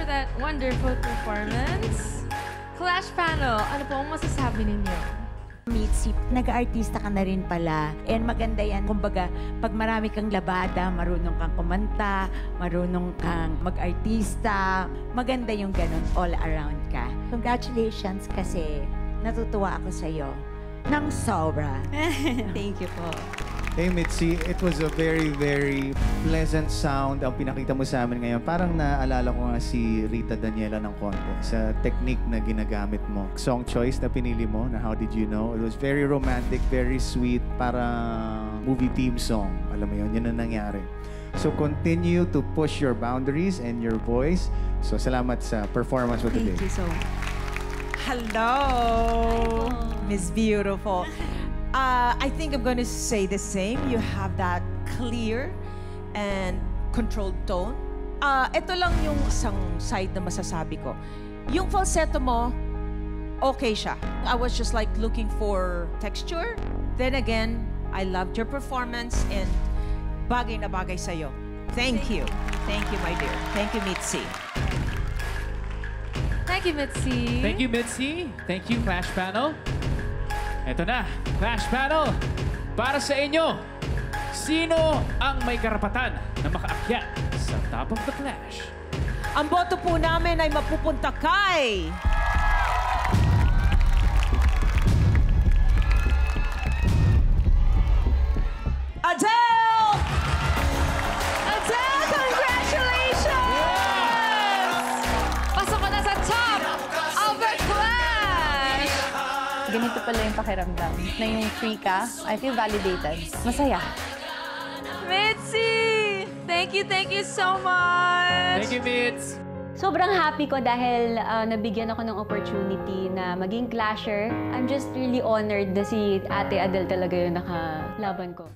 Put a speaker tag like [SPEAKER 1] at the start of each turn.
[SPEAKER 1] for that wonderful performance. Clash panel, ano po ang masasabi ninyo?
[SPEAKER 2] Mitzi, nag-artista ka na rin pala. And maganda yan. Kumbaga, pag marami kang labada, marunong kang kumanta, marunong kang mag-artista, maganda yung ganun, all around ka. Congratulations kasi natutuwa ako sa'yo. Nang sobra.
[SPEAKER 3] Thank you po.
[SPEAKER 4] Hey Mitzi, it was a very, very pleasant sound ang pinakita mo sa amin ngayon. Parang naalala ko nga si Rita Daniela ng konti sa technique na ginagamit mo. Song choice na pinili mo, na How Did You Know? It was very romantic, very sweet, parang movie theme song. Alam mo yun, yun ang nangyari. So continue to push your boundaries and your voice. So salamat sa performance mo today.
[SPEAKER 3] Thank you so much.
[SPEAKER 5] Hello, Miss Beautiful. I think I'm going to say the same. You have that clear and controlled tone. Ito lang yung isang side na masasabi ko. Yung falsetto mo, okay siya. I was just like looking for texture. Then again, I loved your performance and bagay na bagay sa'yo. Thank you. Thank you, my dear. Thank you, Mitzi.
[SPEAKER 1] Thank you, Mitzi.
[SPEAKER 6] Thank you, Mitzi. Thank you, Clash Panel. Ito na, Clash Panel. Para sa inyo, sino ang may karapatan na makaakyat sa Top of the Clash?
[SPEAKER 5] Ang boto po namin ay mapupunta kay... Adele!
[SPEAKER 1] Adele, congratulations! Pasok ka na sa Top of the Clash!
[SPEAKER 7] Ganito pala yung pakiramdam. Na yung free ka, I feel validated. Masaya.
[SPEAKER 1] Mitzi! Thank you so much!
[SPEAKER 6] Thank you, Mitz.
[SPEAKER 7] Sobrang happy ko dahil nabigyan ako ng opportunity na maging clasher. I'm just really honored na si Ate Adele talaga yung nakalaban ko.